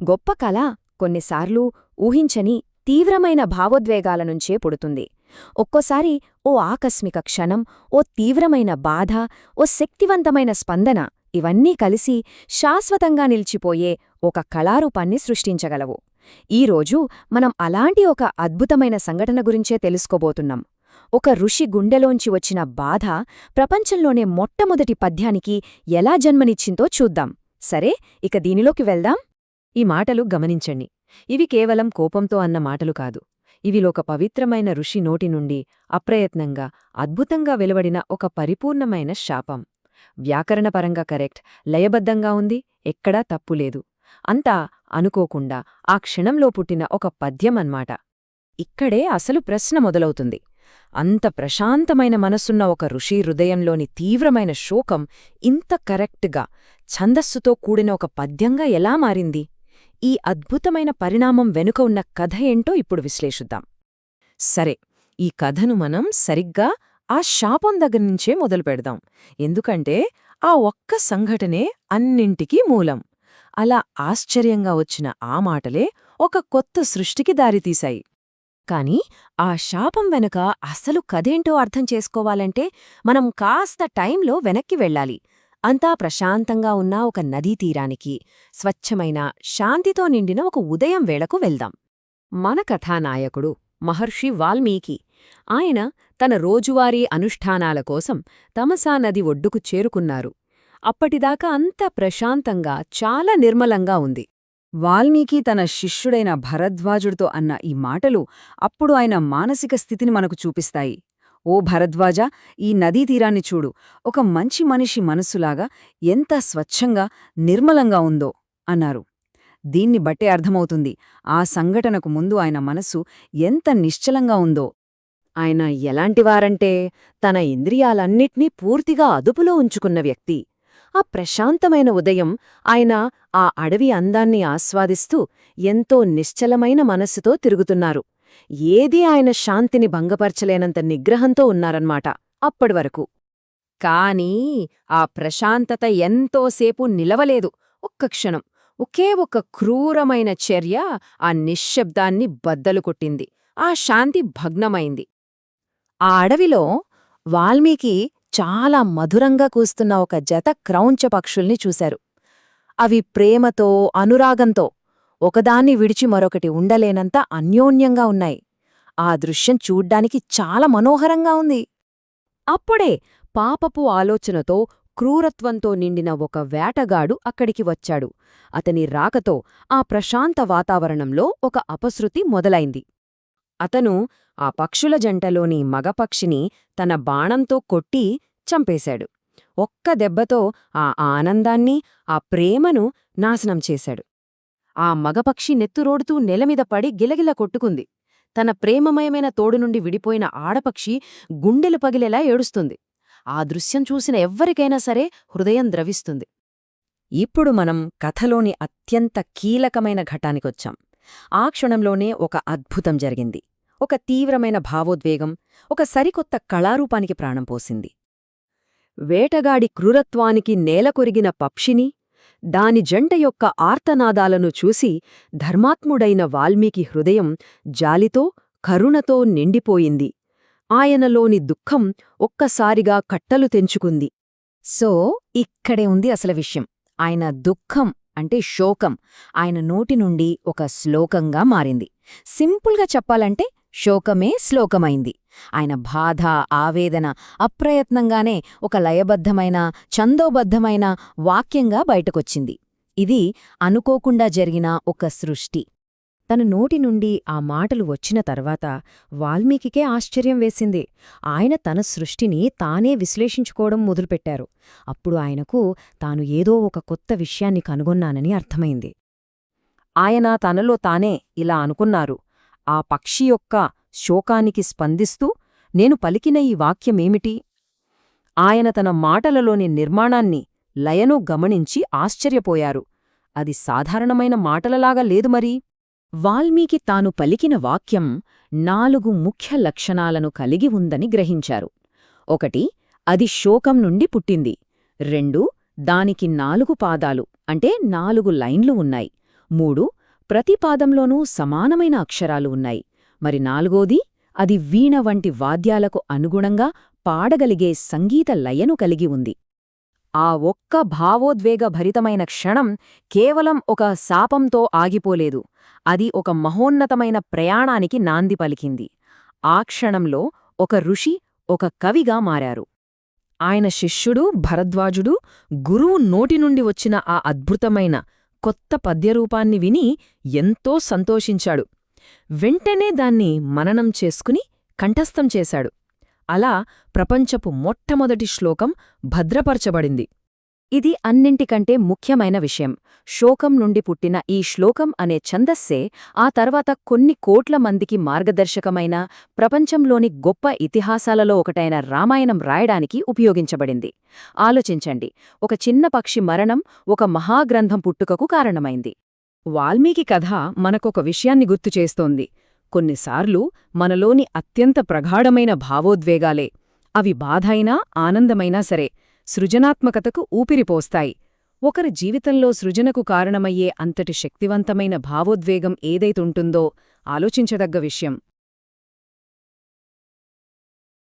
గొప్ప కళ కొన్నిసార్లు ఊహించని తీవ్రమైన భావోద్వేగాల నుంచే పుడుతుంది. ఒక్కోసారి ఓ ఆకస్మిక క్షణం, ఓ తీవ్రమైన బాధ, ఓ శక్తివంతమైన స్పందన ఇవన్నీ కలిసి శాశ్వతంగా నిలిచిపోయే ఒక కళారూపాన్ని సృష్టించగలవు. ఈరోజు మనం అలాంటి ఒక అద్భుతమైన సంఘటన గురించే తెలుసుకోబోతున్నాం. ఒక ఋషి గుండెలోంచి వచ్చిన బాధ ప్రపంచంలోనే మొట్టమొదటి పద్యానికి ఎలా జన్మనిచ్చిందో చూద్దాం. సరే, ఇక దీనిలోకి వెళ్దాం. ఈ మాటలు గమనించండి. ఇవి కేవలం కోపంతో అన్న మాటలు కాదు. ఇవిలోక పవిత్రమైన ఋషి నోటి నుండి అప్రయత్నంగా అద్భుతంగా వెలువడిన ఒక పరిపూర్ణమైన శాపం. వ్యాకరణపరంగా కరెక్ట్, లయబద్ధంగా ఉంది, ఎక్కడా తప్పులేదు. అంతా అనుకోకుండా ఆ క్షణంలో పుట్టిన ఒక పద్యమన్మాట. ఇక్కడే అసలు ప్రశ్న మొదలవుతుంది. అంత ప్రశాంతమైన మనసున్న ఒక ఋషి హృదయంలోని తీవ్రమైన శోకం ఇంత కరెక్ట్గా ఛందస్సుతో కూడిన ఒక పద్యంగా ఎలా మారింది? ఈ అద్భుతమైన పరిణామం వెనుక ఉన్న కథ ఏంటో ఇప్పుడు విశ్లేషిద్దాం. సరే, ఈ కథను మనం సరిగ్గా ఆ శాపం దగ్గర్నుంచే మొదలుపెడదాం. ఎందుకంటే ఆ ఒక్క సంఘటనే అన్నింటికీ మూలం. అలా ఆశ్చర్యంగా వచ్చిన ఆ మాటలే ఒక కొత్త సృష్టికి దారితీశాయి. కాని ఆ శాపం వెనుక అసలు కథేంటో అర్థం చేసుకోవాలంటే మనం కాస్త టైంలో వెనక్కి వెళ్ళాలి. అంతా ప్రశాంతంగా ఉన్న ఒక నదీతీరానికి, స్వచ్ఛమైన శాంతితో నిండిన ఒక ఉదయం వేళకు వెళ్దాం. మన కథానాయకుడు మహర్షి వాల్మీకి. ఆయన తన రోజువారీ అనుష్ఠానాల కోసం తమసా నది ఒడ్డుకు చేరుకున్నారు. అప్పటిదాకా అంతా ప్రశాంతంగా, చాలా నిర్మలంగా ఉంది. వాల్మీకి తన శిష్యుడైన భరద్వాజుడితో అన్న ఈ మాటలు అప్పుడు ఆయన మానసిక స్థితిని మనకు చూపిస్తాయి. ఓ భరద్వాజ, ఈ నదీతీరాన్ని చూడు, ఒక మంచి మనిషి మనస్సులాగా ఎంత స్వచ్ఛంగా, నిర్మలంగా ఉందో అన్నారు. దీన్ని బట్టే అర్థమవుతుంది ఆ సంఘటనకు ముందు ఆయన మనసు ఎంత నిశ్చలంగా ఉందో. ఆయన ఎలాంటివారంటే తన ఇంద్రియాలన్నిట్నీ పూర్తిగా అదుపులో ఉంచుకున్న వ్యక్తి. ఆ ప్రశాంతమైన ఉదయం ఆయన ఆ అడవి అందాన్ని ఆస్వాదిస్తూ ఎంతో నిశ్చలమైన మనస్సుతో తిరుగుతున్నారు. ఏదీ ఆయన శాంతిని భంగపరచలేనంత నిగ్రహంతో ఉన్నారన్మాట అప్పటివరకు. కాని ఆ ప్రశాంతత ఎంతోసేపు నిలవలేదు. ఒక్క క్షణం, ఒకే ఒక క్రూరమైన చర్య ఆ నిశ్శబ్దాన్ని బద్దలు కొట్టింది. ఆ శాంతి భగ్నమైంది. ఆ అడవిలో వాల్మీకి చాలా మధురంగా కూస్తున్న ఒక జత క్రౌంచ పక్షుల్ని చూశారు. అవి ప్రేమతో, అనురాగంతో ఒకదాన్ని విడిచి మరొకటి ఉండలేనంత అన్యోన్యంగా ఉన్నాయి. ఆ దృశ్యం చూడ్డానికి చాలా మనోహరంగా ఉంది. అప్పుడే పాపపు ఆలోచనతో, క్రూరత్వంతో నిండిన ఒక వేటగాడు అక్కడికి వచ్చాడు. అతని రాకతో ఆ ప్రశాంత వాతావరణంలో ఒక అపశృతి మొదలైంది. అతను ఆ పక్షుల జంటలోని మగపక్షిని తన బాణంతో కొట్టి చంపేశాడు. ఒక్క దెబ్బతో ఆ ఆనందాన్ని, ఆ ప్రేమను నాశనం చేశాడు. ఆ మగపక్షి నెత్తురోడుతూ నెలమీద పడి గిలగిల కొట్టుకుంది. తన ప్రేమమయమైన తోడు నుండి విడిపోయిన ఆడపక్షి గుండెలు పగిలేలా ఏడుస్తుంది. ఆ దృశ్యం చూసిన ఎవ్వరికైనా సరే హృదయం ద్రవిస్తుంది. ఇప్పుడు మనం కథలోని అత్యంత కీలకమైన ఘట్టానికొచ్చాం. ఆ క్షణంలోనే ఒక అద్భుతం జరిగింది. ఒక తీవ్రమైన భావోద్వేగం ఒక సరికొత్త కళారూపానికి ప్రాణం పోసింది. వేటగాడి క్రూరత్వానికి నేలకొరిగిన పక్షిని, దాని జంట యొక్క ఆర్తనాదాలను చూసి ధర్మాత్ముడైన వాల్మీకి హృదయం జాలితో, కరుణతో నిండిపోయింది. ఆయనలోని దుఃఖం ఒక్కసారిగా కట్టలు తెంచుకుంది. సో ఇక్కడే ఉంది అసలు విషయం. ఆయన దుఃఖం అంటే శోకం ఆయన నోటి నుండి ఒక శ్లోకంగా మారింది. సింపుల్గా చెప్పాలంటే శోకమే శ్లోకమైంది. ఆయన బాధ, ఆవేదన అప్రయత్నంగానే ఒక లయబద్ధమైన, ఛందోబద్ధమైన వాక్యంగా బయటకొచ్చింది. ఇది అనుకోకుండా జరిగిన ఒక సృష్టి. తన నోటి నుండి ఆ మాటలు వచ్చిన తర్వాత వాల్మీకికే ఆశ్చర్యం వేసింది. ఆయన తన సృష్టిని తానే విశ్లేషించుకోవడం మొదలుపెట్టారు. అప్పుడు ఆయనకు తాను ఏదో ఒక కొత్త విషయాన్ని కనుగొన్నానని అర్థమైంది. ఆయన తనలో తానే ఇలా అనుకున్నారు. ఆ పక్షి యొక్క శోకానికి స్పందిస్తూ నేను పలికిన ఈ వాక్యమేమిటి? ఆయన తన మాటలలోని నిర్మాణాన్ని, లయను గమనించి ఆశ్చర్యపోయారు. అది సాధారణమైన మాటలలాగా లేదు మరి. వాల్మీకి తాను పలికిన వాక్యం 4 ముఖ్య లక్షణాలను కలిగి ఉందని గ్రహించారు. 1 అది శోకం నుండి పుట్టింది. 2 దానికి 4 పాదాలు అంటే 4 లైన్లు ఉన్నాయి. 3 ప్రతి పాదంలోనూ సమానమైన అక్షరాలు ఉన్నాయి. మరి 4ది అది వీణ వంటి వాద్యాలకు అనుగుణంగా పాడగలిగే సంగీత లయను కలిగి ఉంది. ఆ ఒక్క భావోద్వేగభరితమైన క్షణం కేవలం ఒక శాపంతో ఆగిపోలేదు. అది ఒక మహోన్నతమైన ప్రయాణానికి నాంది పలికింది. ఆ క్షణంలో ఒక ఋషి ఒక కవిగా మారారు. ఆయన శిష్యుడు భరద్వాజుడు గురువు నోటి నుండి వచ్చిన ఆ అద్భుతమైన కొత్త పద్యరూపాన్ని విని ఎంతో సంతోషించాడు. వెంటనే దాన్ని మననం చేసుకుని కంఠస్థం చేశాడు. అలా ప్రపంచపు మొట్టమొదటి శ్లోకం భద్రపరచబడింది. ఇది అన్నింటికంటే ముఖ్యమైన విషయం. శోకం నుండి పుట్టిన ఈ శ్లోకం అనే ఛందస్సే ఆ తర్వాత కొన్ని కోట్ల మందికి మార్గదర్శకమైన ప్రపంచంలోని గొప్ప ఇతిహాసాలలో ఒకటైన రామాయణం రాయడానికి ఉపయోగించబడింది. ఆలోచించండి, ఒక చిన్న పక్షి మరణం ఒక మహాగ్రంథం పుట్టుకకు కారణమైంది. వాల్మీకి కథ మనకొక విషయాన్ని గుర్తుచేస్తోంది. కొన్నిసార్లు మనలోని అత్యంత ప్రగాఢమైన భావోద్వేగాలే, అవి బాధైనా ఆనందమైనా సరే, సృజనాత్మకతకు ఊపిరిపోస్తాయి. ఒకరి జీవితంలో సృజనకు కారణమయ్యే అంతటి శక్తివంతమైన భావోద్వేగం ఏదైతుంటుందో ఆలోచించదగ్గ విషయం.